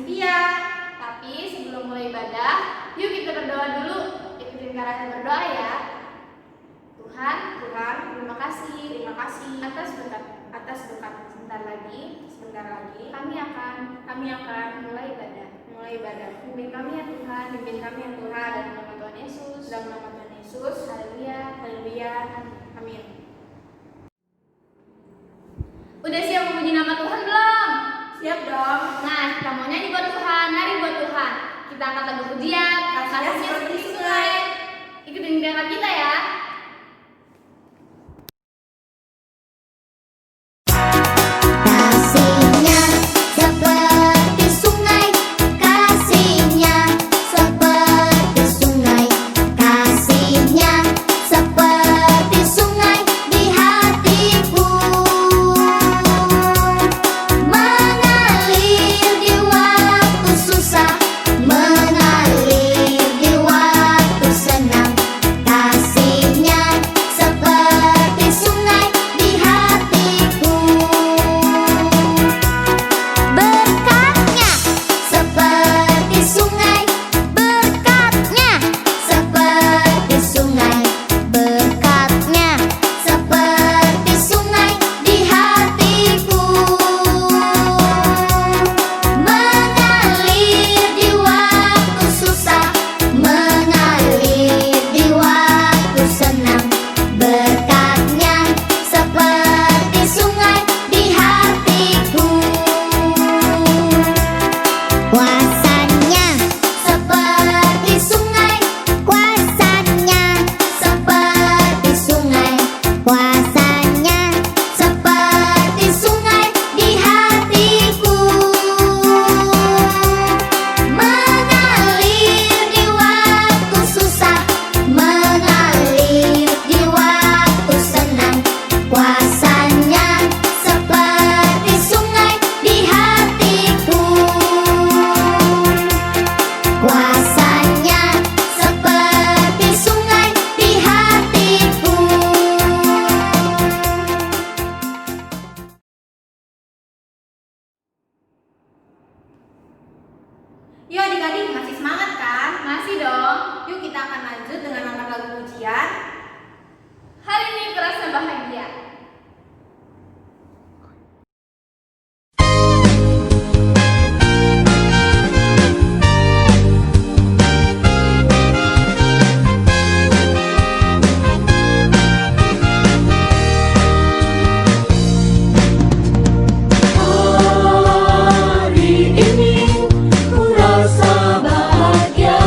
Cynthia. Tapi sebelum mulai ibadah, yuk kita berdoa dulu. Ikutin Kak Rahel berdoa ya. Tuhan, terima kasih atas berkat. Sebentar lagi kami akan mulai ibadah. Pimpin kami ya Tuhan, dalam nama Tuhan Yesus. Haleluya. Amin. Udah siap memuji nama Tuhan belum? Siap dong. Nah, kita mau nyanyi buat Tuhan, nari buat Tuhan. Kita angkat lagu pujian, kasihnya seperti sungai. Ikutin gerakan kita ya. Yuk adik-adik, masih semangat kan? Masih dong. Yuk kita akan lanjut dengan angkat lagu pujian. Hari ini kerasa bahagia. Hari ini ku rasa bahagia.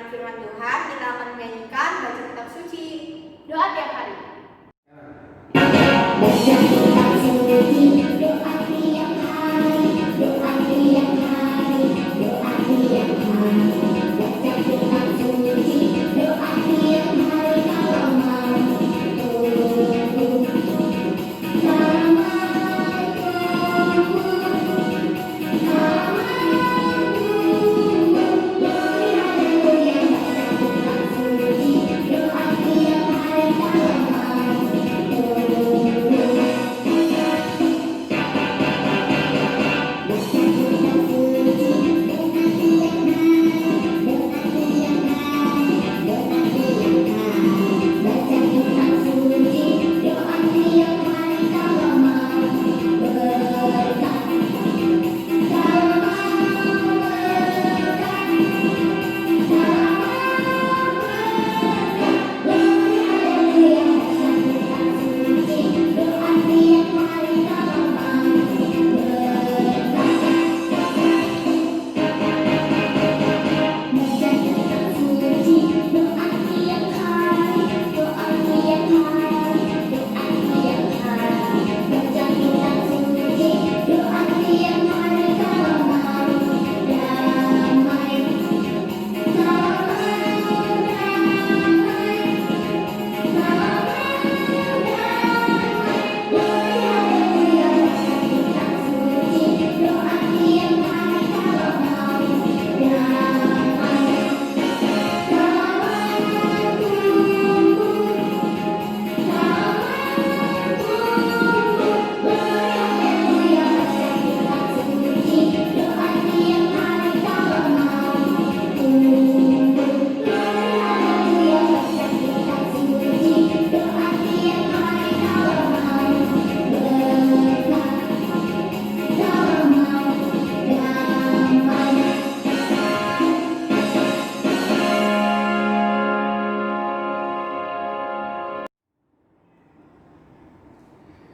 mendengarkan firman Tuhan, kita akan menyanyikan baca kitab suci. Doa tiap hari.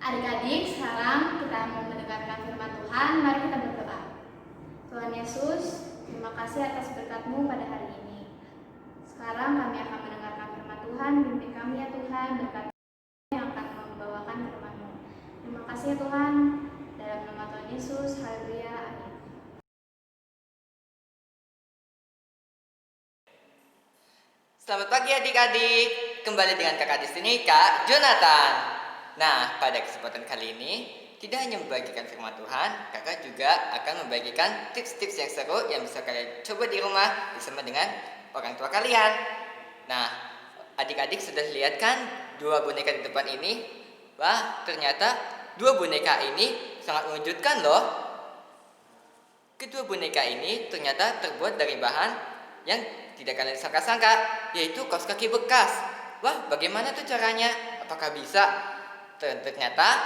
Adik-adik, sekarang kita mau mendengarkan firman Tuhan. Mari kita berdoa. Tuhan Yesus, terima kasih atas berkat-Mu pada hari ini. Sekarang kami akan mendengarkan firman Tuhan. Bimbing kami ya Tuhan, berkat yang akan membawakan firman-Mu. Terima kasih ya Tuhan. Dalam nama Tuhan Yesus, haleluya, amin. Selamat pagi adik-adik. Kembali dengan kakak di sini, Kak Jonathan. Nah, pada kesempatan kali ini tidak hanya membagikan firman Tuhan, kakak juga akan membagikan tips-tips yang seru yang bisa kalian coba di rumah bersama dengan orang tua kalian. Nah, adik-adik sudah lihat kan dua boneka di depan ini? Wah, ternyata dua boneka ini sangat mengejutkan loh. Kedua boneka ini ternyata terbuat dari bahan yang tidak kalian sangka-sangka, yaitu kaos kaki bekas. Wah, bagaimana tuh caranya? Apakah bisa? Ternyata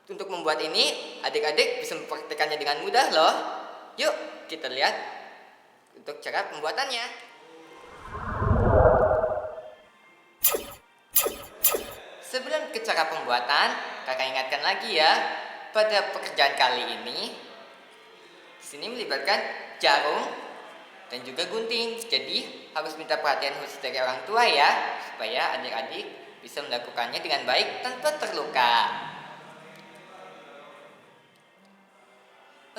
untuk membuat ini adik-adik bisa mempraktikkannya dengan mudah loh. Yuk kita lihat untuk cara pembuatannya. Sebelum ke cara pembuatan, kakak ingatkan lagi ya, pada pekerjaan kali ini di sini melibatkan jarum dan juga gunting. Jadi harus minta perhatian khusus dari orang tua ya, supaya adik-adik bisa melakukannya dengan baik tanpa terluka.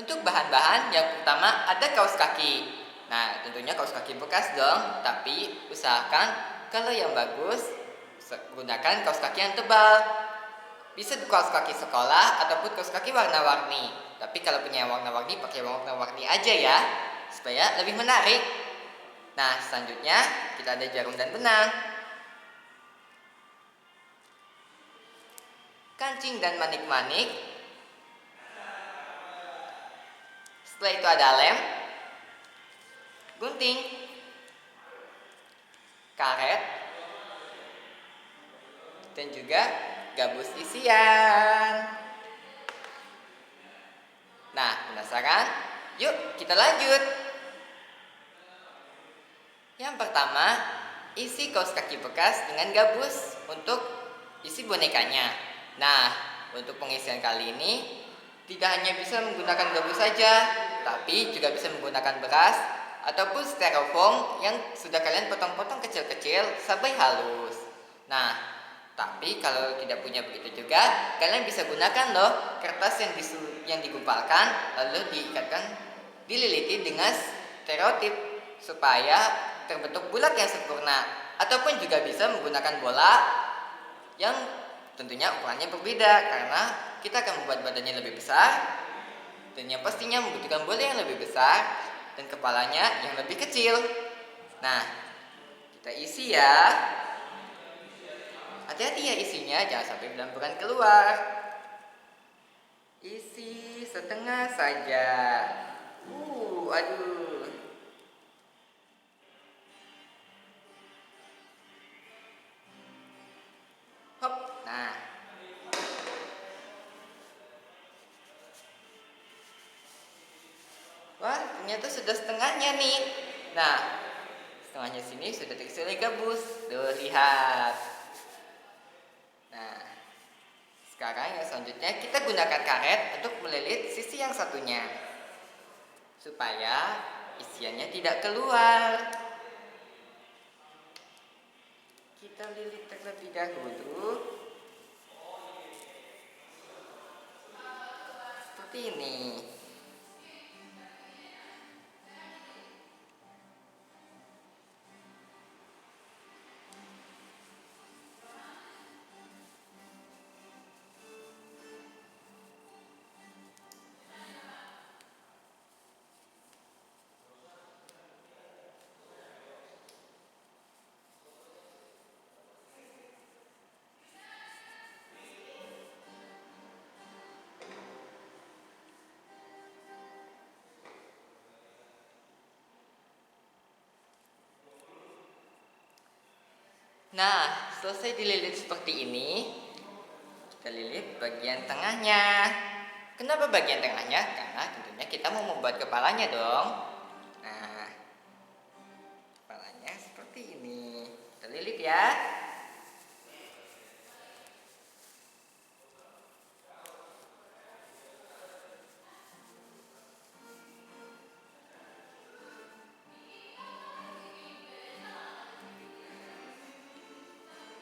Untuk bahan-bahan yang pertama ada kaos kaki. Nah, tentunya kaos kaki bekas dong, tapi usahakan kalau yang bagus gunakan kaos kaki yang tebal. Bisa kaos kaki sekolah ataupun kaos kaki warna-warni. Tapi kalau punya warna-warni, pakai warna-warni aja ya, supaya lebih menarik. Nah, selanjutnya kita ada jarum dan benang, kancing dan manik-manik. Setelah itu ada lem, gunting, karet, dan juga gabus isian. Nah, penasaran? Yuk kita lanjut. Yang pertama, isi kaos kaki bekas dengan gabus untuk isi bonekanya. Nah, untuk pengisian kali ini tidak hanya bisa menggunakan gabus saja, tapi juga bisa menggunakan beras ataupun styrofoam yang sudah kalian potong-potong kecil-kecil sampai halus. Nah, tapi kalau tidak punya begitu juga, kalian bisa gunakan loh kertas yang digumpalkan lalu dililiti dengan stereotip supaya terbentuk bulat yang sempurna, ataupun juga bisa menggunakan bola yang tentunya ukurannya berbeda karena kita akan membuat badannya lebih besar dan yang pastinya membutuhkan bola yang lebih besar dan kepalanya yang lebih kecil. Nah, kita isi ya. Hati-hati ya isinya, jangan sampai belambangan keluar. Isi setengah saja. Aduh. Hop, nah. Wah, ternyata sudah setengahnya nih. Nah, setengahnya sini sudah terisi oleh gabus. Tuh, lihat. Nah, sekarang yang selanjutnya kita gunakan karet untuk melilit sisi yang satunya supaya isiannya tidak keluar. Kita lilit terlebih dahulu seperti ini. Nah, selesai dililit seperti ini, kita lilit bagian tengahnya. Kenapa bagian tengahnya? Karena tentunya kita mau membuat kepalanya dong. Nah, kepalanya seperti ini. Kita lilit ya.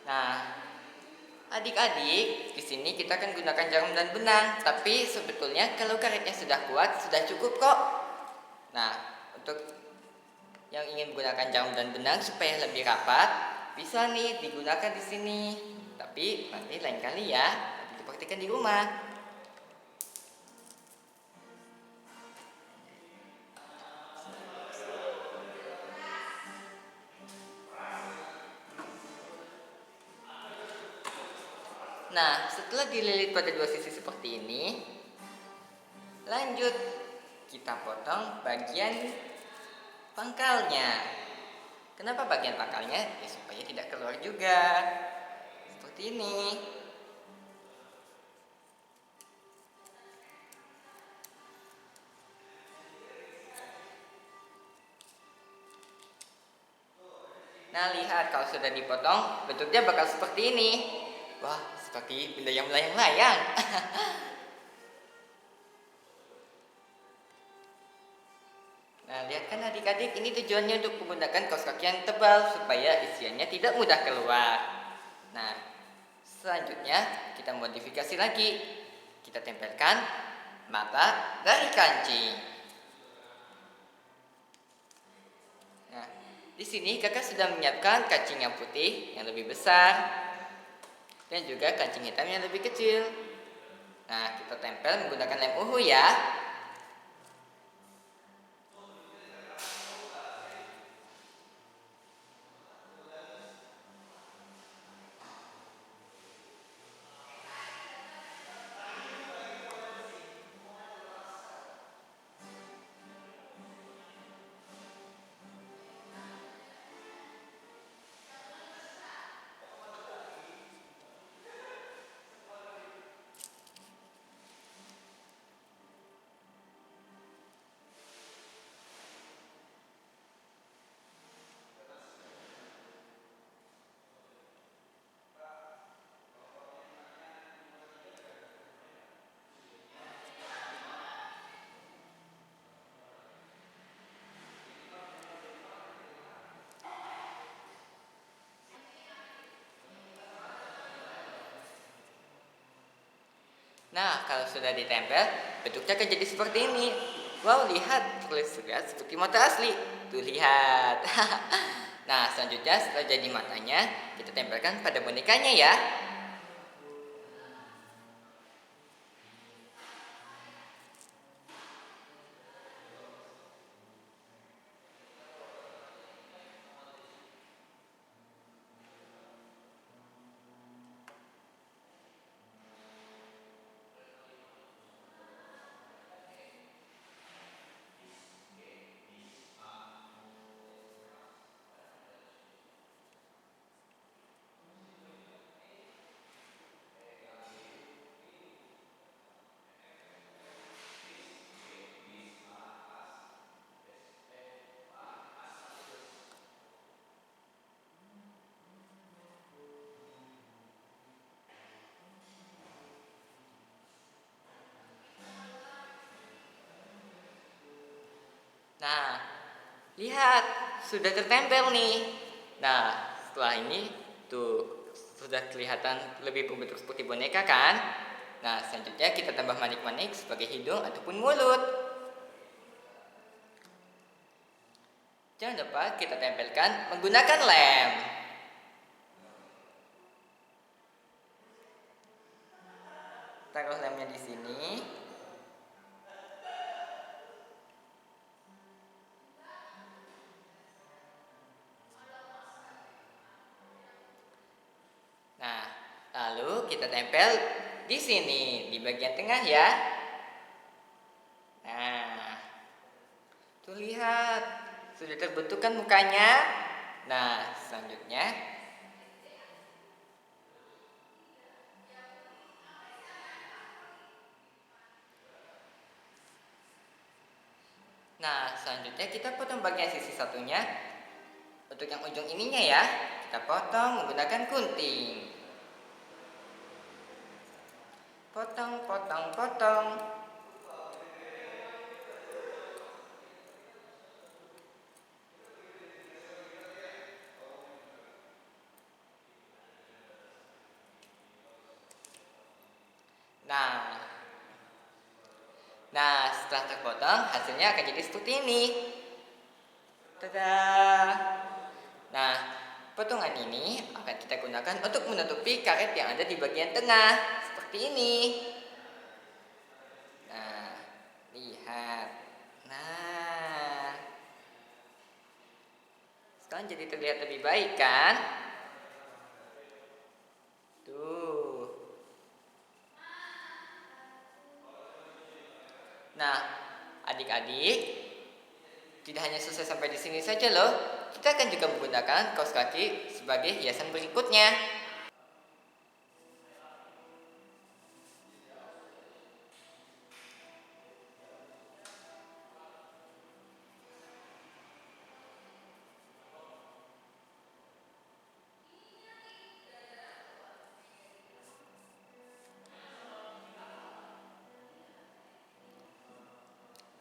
Nah, adik-adik, di sini kita akan gunakan jarum dan benang, tapi sebetulnya kalau karetnya sudah kuat, sudah cukup kok. Nah, untuk yang ingin menggunakan jarum dan benang supaya lebih rapat, bisa nih digunakan di sini. Tapi nanti lain kali ya, nanti dipraktikkan di rumah. Nah, setelah dililit pada dua sisi seperti ini, lanjut kita potong bagian pangkalnya. Kenapa bagian pangkalnya? Ya supaya tidak keluar juga. Seperti ini. Nah, lihat kalau sudah dipotong, bentuknya bakal seperti ini. Wah, seperti benda yang melayang-layang. Nah, lihat kan adik-adik, ini tujuannya untuk menggunakan kaos kaki yang tebal supaya isiannya tidak mudah keluar. Nah, selanjutnya kita modifikasi lagi. Kita tempelkan mata dari kancing. Nah, di sini kakak sudah menyiapkan kancing yang putih yang lebih besar dan juga kancing hitam yang lebih kecil. Nah, kita tempel menggunakan lem uhu ya. Nah, kalau sudah ditempel, bentuknya akan jadi seperti ini. Wow, lihat, terlihat seperti mata asli. Tuh, lihat. Nah, selanjutnya setelah jadi matanya, kita tempelkan pada bonekanya ya. Nah, lihat, sudah tertempel nih. Nah, setelah ini tuh sudah kelihatan lebih berbentuk seperti boneka kan? Nah, selanjutnya kita tambah manik-manik sebagai hidung ataupun mulut. Jangan lupa kita tempelkan menggunakan lem. Taruh lemnya di sini. Nah, lalu kita tempel di sini, di bagian tengah ya. Nah, tuh lihat, sudah terbentuk kan mukanya. Nah, selanjutnya, kita potong bagian sisi satunya. Untuk yang ujung ininya ya, kita potong menggunakan gunting. Potong, potong, potong. Nah, setelah terpotong, hasilnya akan jadi seperti ini. Tada! Nah, potongan ini akan kita gunakan untuk menutupi karet yang ada di bagian tengah, seperti ini. Nah, lihat. Nah, sekarang jadi terlihat lebih baik kan? Tuh. Nah, adik-adik, tidak hanya selesai sampai di sini saja loh. Kita akan juga menggunakan kaos kaki sebagai hiasan berikutnya.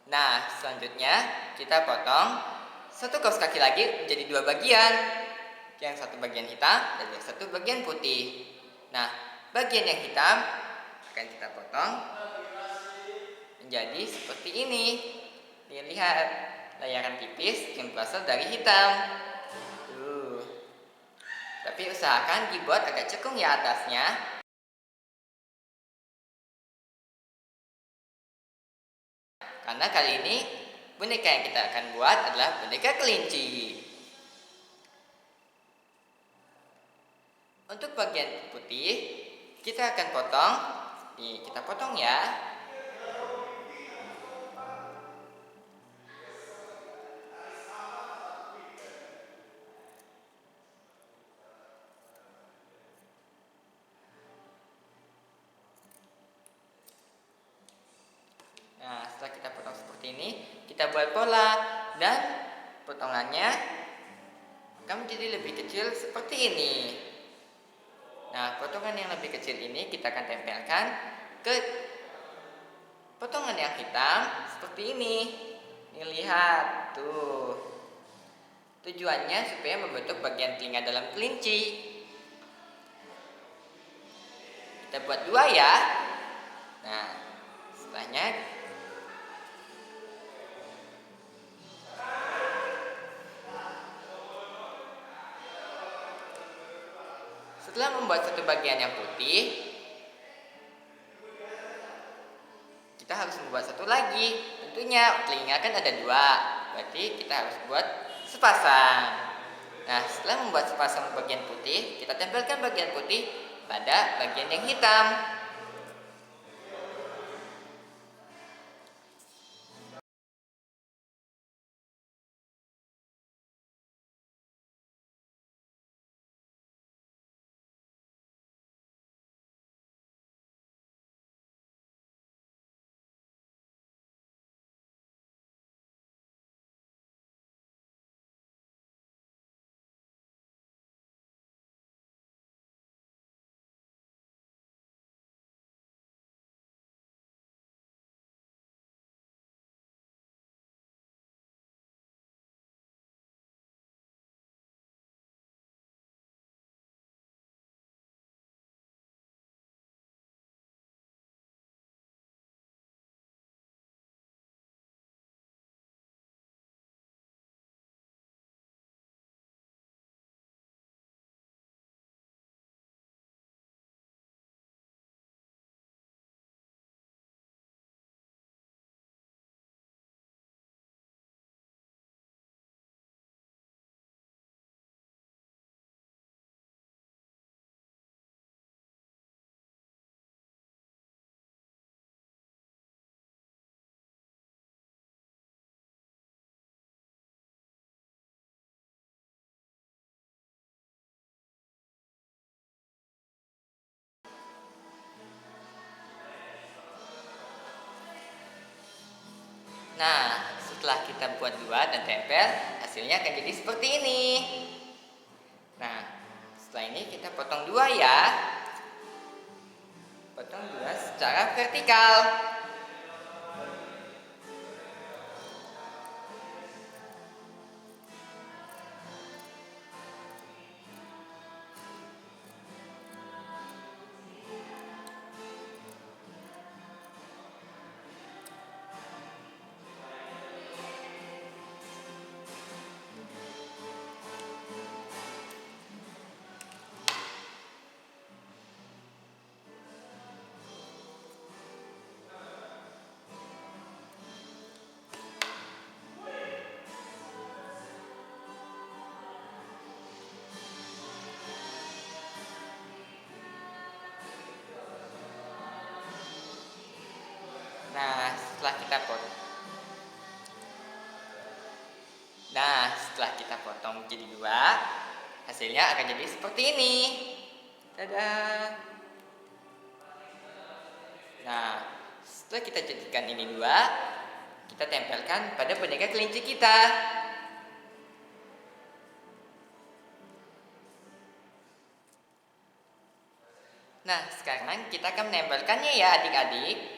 Nah, selanjutnya kita potong satu kaos kaki lagi menjadi dua bagian. Yang satu bagian hitam dan yang satu bagian putih. Nah, bagian yang hitam akan kita potong menjadi seperti ini. Lihat, layaran tipis yang berasal dari hitam. Tuh. Tapi usahakan dibuat agak cekung ya atasnya. Karena kali ini boneka yang kita akan buat adalah boneka kelinci. Untuk bagian putih, kita akan potong. Nih, kita potong ya. Nah, setelah kita potong seperti ini, kita buat pola dan potongannya akan menjadi lebih kecil seperti ini. Nah, potongan yang lebih kecil ini kita akan tempelkan ke potongan yang hitam seperti ini. Nih, lihat, tuh. Tujuannya supaya membentuk bagian telinga dalam kelinci. Kita buat dua ya. Nah, setelahnya setelah membuat satu bagian yang putih, kita harus membuat satu lagi. Tentunya telinga kan ada dua, berarti kita harus buat sepasang. Nah, setelah membuat sepasang bagian putih, kita tempelkan bagian putih pada bagian yang hitam. Nah, setelah kita buat dua dan tempel, hasilnya akan jadi seperti ini. Nah, setelah ini kita potong dua ya. Potong dua secara vertikal. Nah, setelah kita potong jadi dua, hasilnya akan jadi seperti ini. Dadah. Nah, setelah kita jadikan ini dua, kita tempelkan pada boneka kelinci kita. Nah, sekarang kita akan menempelkannya ya adik-adik.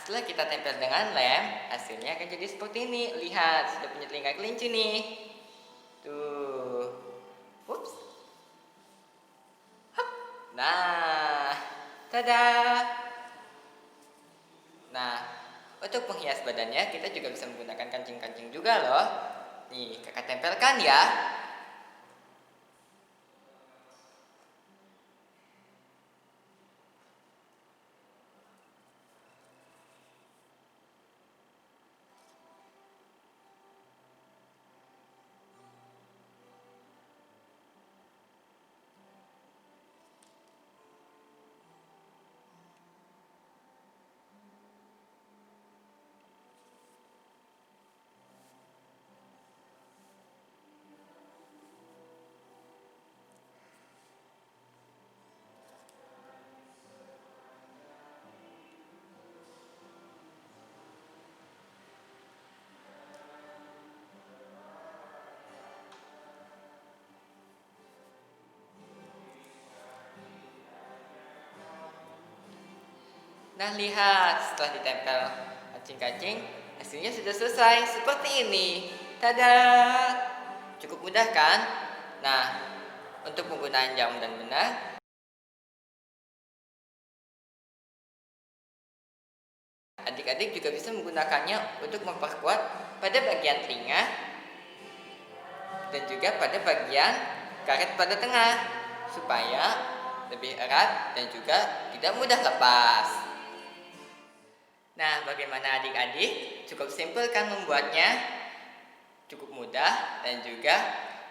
setelah kita tempel dengan lem, hasilnya akan jadi seperti ini. Lihat, sudah punya telinga kelinci nih. Tuh. Ups. Hap. Nah, tada. Nah, untuk penghias badannya kita juga bisa menggunakan kancing-kancing juga loh. Nih, kakak tempelkan ya. Nah, lihat, setelah ditempel kancing-kancing, hasilnya sudah selesai seperti ini. Tada! Cukup mudah kan? Nah, untuk penggunaan jarum dan benang, adik-adik juga bisa menggunakannya untuk memperkuat pada bagian telinga dan juga pada bagian karet pada tengah supaya lebih erat dan juga tidak mudah lepas. Nah, bagaimana adik-adik? Cukup simpel kan membuatnya? Cukup mudah dan juga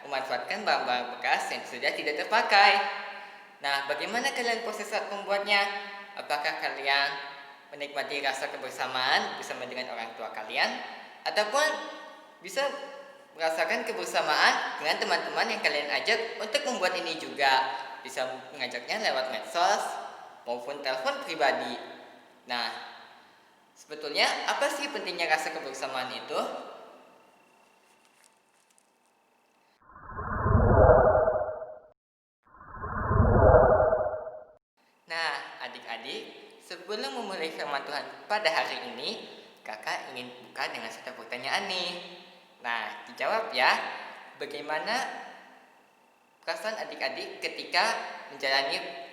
memanfaatkan barang-barang bekas yang sudah tidak terpakai. Nah, bagaimana kalian proses saat membuatnya? Apakah kalian menikmati rasa kebersamaan bersama dengan orang tua kalian? Ataupun bisa merasakan kebersamaan dengan teman-teman yang kalian ajak untuk membuat ini juga? Bisa mengajaknya lewat medsos maupun telepon pribadi. Nah, sebetulnya apa sih pentingnya rasa kebersamaan itu? Nah, adik-adik, sebelum memulai firman Tuhan pada hari ini, kakak ingin buka dengan satu pertanyaan nih. Nah, dijawab ya. Bagaimana perasaan adik-adik ketika menjalani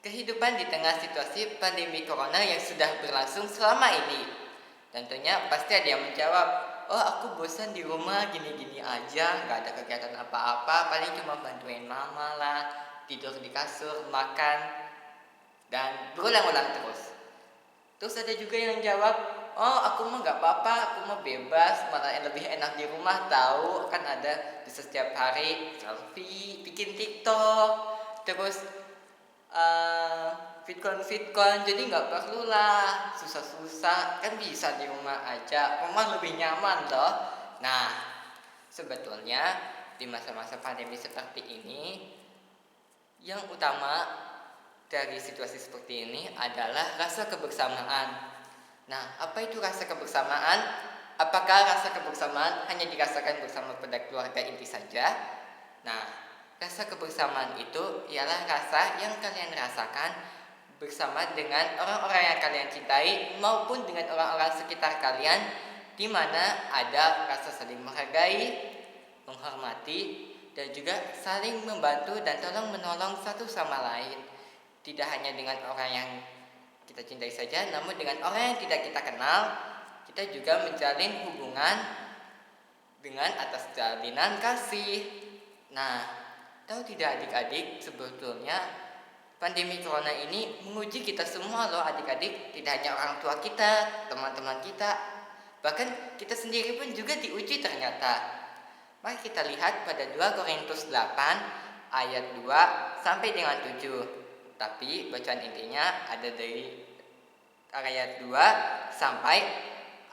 kehidupan di tengah situasi pandemi corona yang sudah berlangsung selama ini? Tentunya pasti ada yang menjawab, oh aku bosan di rumah gini-gini aja, gak ada kegiatan apa-apa, paling cuma bantuin mama lah, tidur di kasur, makan, dan berulang-ulang terus. Terus ada juga yang jawab, oh aku mah gak apa-apa, aku mah bebas, malah yang lebih enak di rumah tahu, kan ada bisa setiap hari selfie, bikin TikTok, terus Fitcon, jadi nggak perlulah susah-susah, kan bisa di rumah aja, rumah lebih nyaman loh. Nah, sebetulnya di masa-masa pandemi seperti ini, yang utama dari situasi seperti ini adalah rasa kebersamaan. Nah, apa itu rasa kebersamaan? Apakah rasa kebersamaan hanya dirasakan bersama pada keluarga inti saja? Nah, rasa kebersamaan itu ialah rasa yang kalian rasakan bersama dengan orang-orang yang kalian cintai maupun dengan orang-orang sekitar kalian, di mana ada rasa saling menghargai, menghormati, dan juga saling membantu dan tolong menolong satu sama lain. Tidak hanya dengan orang yang kita cintai saja, namun dengan orang yang tidak kita kenal, kita juga menjalin hubungan dengan atas jalinan kasih. Nah, tahu tidak adik-adik, sebetulnya pandemi corona ini menguji kita semua loh adik-adik. Tidak hanya orang tua kita, teman-teman kita, bahkan kita sendiri pun juga diuji ternyata. Mari kita lihat pada 2 Korintus 8 ayat 2 sampai dengan 7. Tapi bacaan intinya ada dari ayat 2 sampai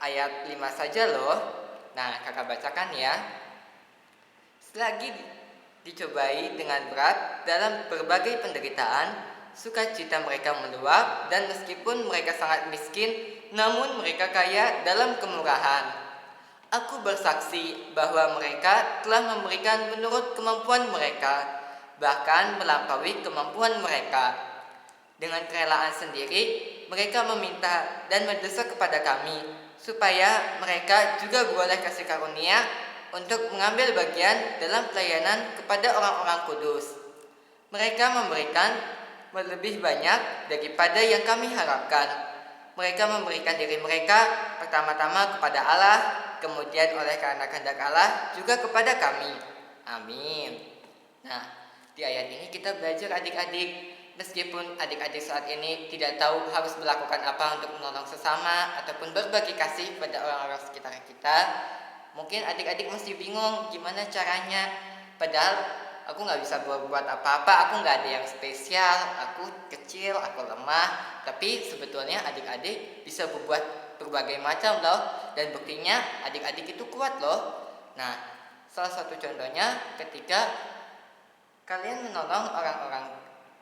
ayat 5 saja loh. Nah, kakak bacakan ya. Selagi dicobai dengan berat dalam berbagai penderitaan, sukacita mereka meluap, dan meskipun mereka sangat miskin, namun mereka kaya dalam kemurahan. Aku bersaksi bahwa mereka telah memberikan menurut kemampuan mereka, bahkan melampaui kemampuan mereka. Dengan kerelaan sendiri, mereka meminta dan mendesak kepada kami supaya mereka juga boleh kasih karunia untuk mengambil bagian dalam pelayanan kepada orang-orang kudus. Mereka memberikan lebih banyak daripada yang kami harapkan. Mereka memberikan diri mereka pertama-tama kepada Allah, kemudian oleh karena kehendak Allah juga kepada kami. Amin. Nah, di ayat ini kita belajar adik-adik, meskipun adik-adik saat ini tidak tahu harus melakukan apa untuk menolong sesama ataupun berbagi kasih pada orang-orang sekitar kita, mungkin adik-adik masih bingung gimana caranya. Padahal aku nggak bisa buat apa-apa, aku nggak ada yang spesial, aku kecil, aku lemah. Tapi sebetulnya adik-adik bisa berbuat berbagai macam loh, dan buktinya adik-adik itu kuat loh. Nah, salah satu contohnya ketika kalian menolong orang-orang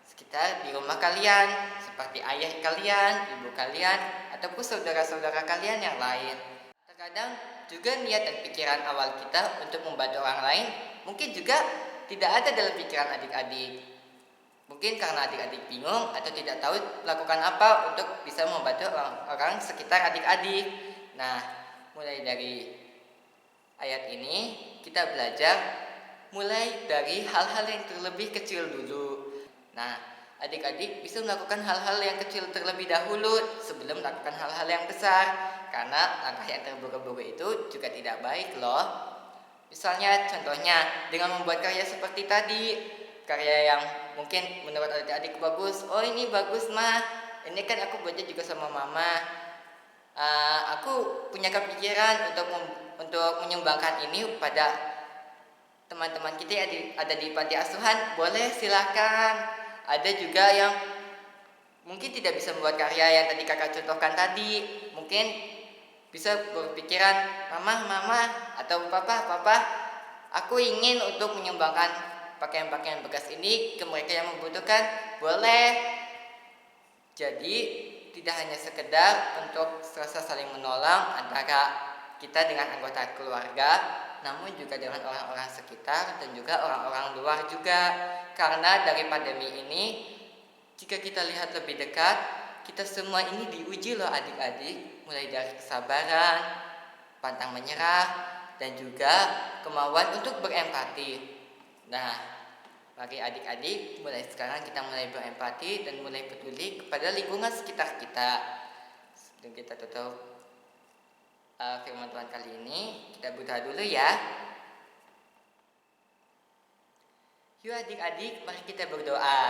sekitar di rumah kalian, seperti ayah kalian, ibu kalian, ataupun saudara-saudara kalian yang lain. Terkadang juga niat dan pikiran awal kita untuk membantu orang lain mungkin juga tidak ada dalam pikiran adik-adik. Mungkin karena adik-adik bingung atau tidak tahu melakukan apa untuk bisa membantu orang-orang sekitar adik-adik. Nah, mulai dari ayat ini kita belajar mulai dari hal-hal yang terlebih kecil dulu. Nah, adik-adik bisa melakukan hal-hal yang kecil terlebih dahulu sebelum melakukan hal-hal yang besar. Karena langkah yang terburu-buru itu juga tidak baik loh. Misalnya contohnya dengan membuat karya seperti tadi. Karya yang mungkin menurut adik-adik bagus. Oh, ini bagus mah. Ini kan aku buatnya juga sama mama. Aku punya kepikiran untuk menyumbangkan ini pada teman-teman kita yang ada di panti asuhan. Boleh, silakan. Ada juga yang mungkin tidak bisa membuat karya yang tadi kakak contohkan tadi. Mungkin bisa berpikiran, mama atau papa, aku ingin untuk menyumbangkan pakaian-pakaian bekas ini ke mereka yang membutuhkan. Boleh. Jadi tidak hanya sekedar untuk rasa saling menolong antara kita dengan anggota keluarga, namun juga dengan orang-orang sekitar dan juga orang-orang luar juga. Karena dari pandemi ini, jika kita lihat lebih dekat, kita semua ini diuji loh adik-adik, mulai dari kesabaran, pantang menyerah, dan juga kemauan untuk berempati. Nah, bagi adik-adik, mulai sekarang kita mulai berempati dan mulai peduli kepada lingkungan sekitar kita. Dan kita tutup firman Tuhan kali ini, kita berdoa dulu ya. Yuk adik-adik, mari kita berdoa.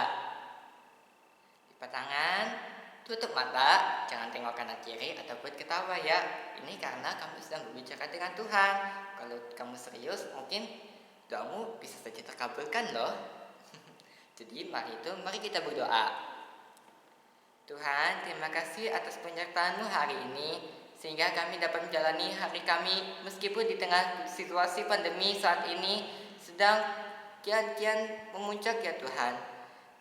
Lipat tangan, tutup mata, jangan tengok kanan kiri ataupun ketawa ya. Ini karena kamu sedang berbicara dengan Tuhan. Kalau kamu serius, mungkin doamu bisa saja terkabulkan loh. Jadi mari kita berdoa. Tuhan, terima kasih atas penyertaan-Mu hari ini, sehingga kami dapat menjalani hari kami meskipun di tengah situasi pandemi saat ini sedang kian-kian memuncak ya Tuhan.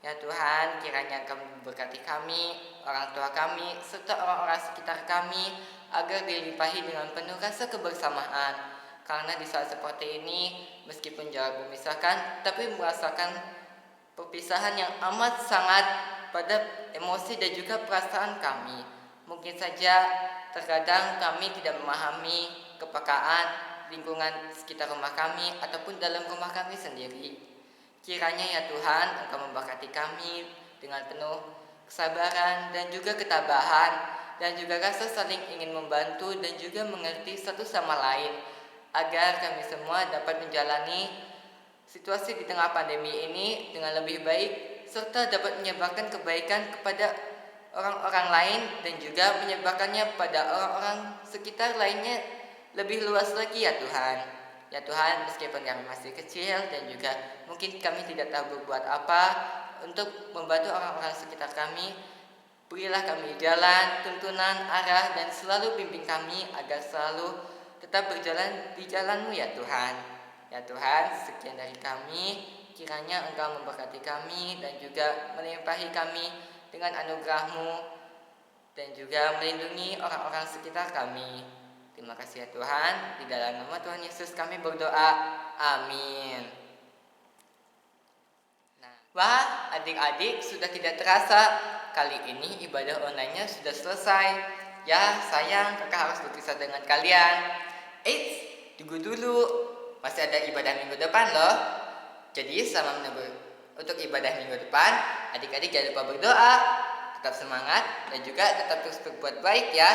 Ya Tuhan, kiranya Kamu memberkati kami, orang tua kami, serta orang-orang sekitar kami agar dilimpahi dengan penuh rasa kebersamaan. Karena di saat seperti ini, meskipun jarak memisahkan, tapi merasakan perpisahan yang amat sangat pada emosi dan juga perasaan kami. Mungkin saja terkadang kami tidak memahami kepekaan lingkungan sekitar rumah kami ataupun dalam rumah kami sendiri. Kiranya ya Tuhan, Engkau memberkati kami dengan penuh kesabaran dan juga ketabahan, dan juga rasa saling ingin membantu dan juga mengerti satu sama lain, agar kami semua dapat menjalani situasi di tengah pandemi ini dengan lebih baik, serta dapat menyebarkan kebaikan kepada orang-orang lain dan juga menyebarkannya pada orang-orang sekitar lainnya lebih luas lagi ya Tuhan. Ya Tuhan, meskipun kami masih kecil dan juga mungkin kami tidak tahu berbuat apa untuk membantu orang-orang sekitar kami, berilah kami jalan, tuntunan, arah, dan selalu bimbing kami agar selalu tetap berjalan di jalan-Mu ya Tuhan. Ya Tuhan, sekian dari kami, kiranya Engkau memberkati kami dan juga melimpahi kami dengan anugerah-Mu dan juga melindungi orang-orang sekitar kami. Terima kasih ya Tuhan, di dalam nama Tuhan Yesus kami berdoa, amin. Nah, wah adik-adik, sudah tidak terasa kali ini ibadah online-nya sudah selesai. Ya, sayang kakak harus berpisah dengan kalian. Eits, tunggu dulu. Masih ada ibadah minggu depan loh. Jadi selama menunggu untuk ibadah minggu depan, adik-adik jangan lupa berdoa, tetap semangat, dan juga tetap terus berbuat baik ya.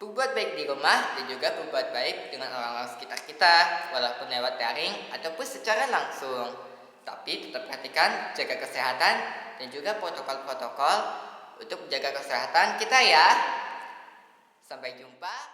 Berbuat baik di rumah dan juga berbuat baik dengan orang-orang sekitar kita, walaupun lewat daring ataupun secara langsung. Tapi tetap perhatikan, jaga kesehatan dan juga protokol-protokol untuk menjaga kesehatan kita ya. Sampai jumpa.